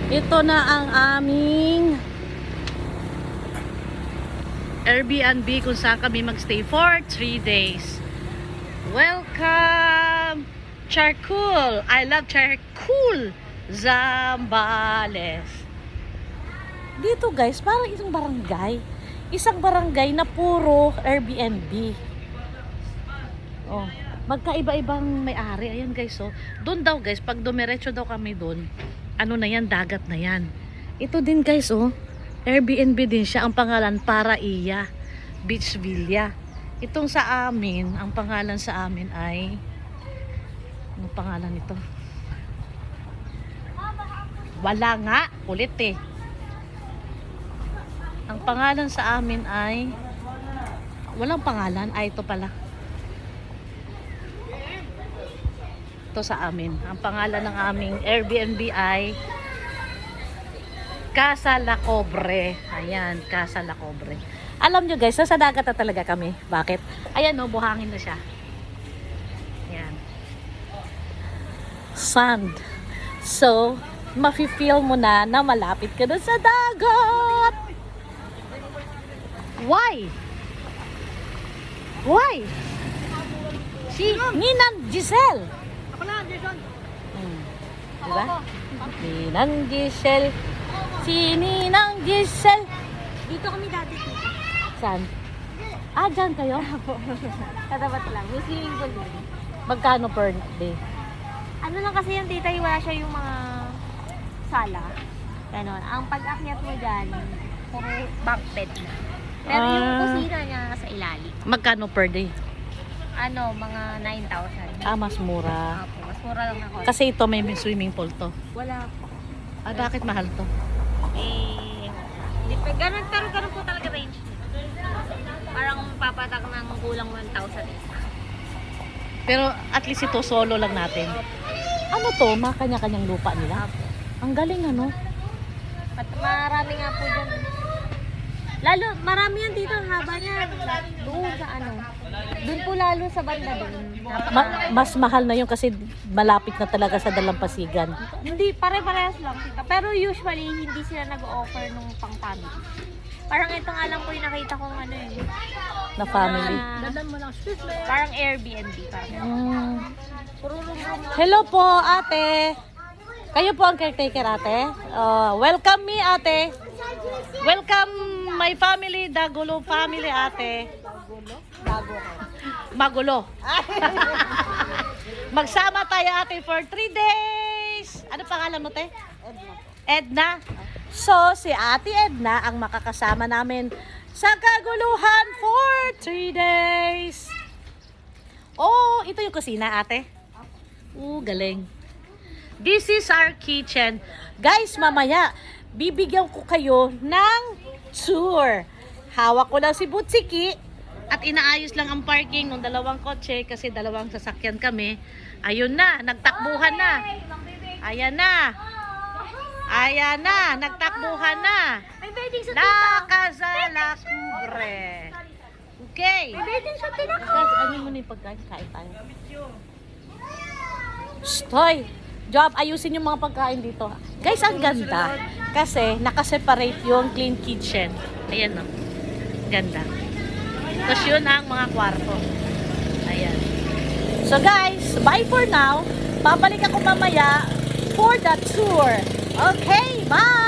Ito na ang aming Airbnb kung saan kami magstay for 3 days. Welcome! Charcoal! I love Charcoal! Zambales. Dito guys, parang isang barangay. Isang barangay na puro Airbnb. Oh, magkaiba-ibang may-ari. Ayan guys, oh. Doon daw guys, pag dumiretso daw kami doon, ano na yan, dagat na yan. Ito din guys, oh. Airbnb din siya. Ang pangalan, Para-iya Beach Villa. Itong sa amin, ang pangalan sa amin ay, ano pangalan nito? Wala nga, ulit eh. Ang pangalan sa amin ay, walang pangalan. Ay, ito pala. Ito sa amin. Ang pangalan ng aming Airbnb ay Casa La Cobre. Ayan, Casa La Cobre. Alam nyo guys, nasa dagat na talaga kami. Bakit? Ayan o, buhangin na siya. Ayan. Sand. So, mafe-feel mo na malapit ka na sa dagat. Why? Why? Si Ninang Giselle. Ako na, Jason. Diba? Ninang Giselle. Si Ninang Giselle. Dito kami dati. Saan? Ah, dyan kayo? Katapat lang. May swimming pool din. Magkano per day? Ano lang kasi yung dito, wala siya yung mga sala. Ganon. Ang pag-akyat mo dyan, puro bunk bed na. Pero yung kusina niya sa ilalim. Magkano per day? Ano, mga 9,000. Ah, mas mura. Apo, mas mura lang ako. Kasi ito may swimming pool to. Wala po. Ah, bakit mahal to? Ganun po talaga range. Parang papatak ng kulang 1,000 isa. Pero at least ito solo lang natin. Ano to? Mga kanya-kanyang lupa nila? Apo. Ang galing ano? At marami nga po dyan. Lalo, marami yan dito. Ang haba niya. Doon sa ano. Doon po lalo sa banda doon. Mas mahal na yun kasi malapit na talaga sa Dalampasigan. Hindi, pare-parehas lang. Pero usually, hindi sila nag-offer nung pang-family. Parang ito nga lang po yung nakita kong ano eh. Na family. Parang Airbnb. Parang. Puro room lang. Hello po, ate. Kayo po ang caretaker, ate. Welcome me, ate. Welcome my family, Dagulo family, ate. Magulo. Magsama tayo, ate, for 3 days. Ano pangalan mo, te? Edna. So, si Ate Edna ang makakasama namin sa kaguluhan for 3 days. Oh, ito yung kusina, ate. Galing. This is our kitchen. Guys, mamaya, bibigyan ko kayo ng tour. Hawak ko lang si Butsiki at inaayos lang ang parking ng dalawang kotse kasi dalawang sasakyan kami. Ayun na, nagtakbuhan na. Ayan na. Ayan na, nagtakbuhan na. May bedding sa La Casa La Cubre. Okay. May bedding sa tinako. Guys, ano mo na yung pagkain? Kain tayo. Stoy! Job, ayusin yung mga pagkain dito. Guys, ang ganda. Kasi nakaseparate yung clean kitchen. Ayan o. Ganda. Tapos yun ang mga kwarto. Ayan. So guys, bye for now. Babalik ako mamaya for the tour. Okay, bye!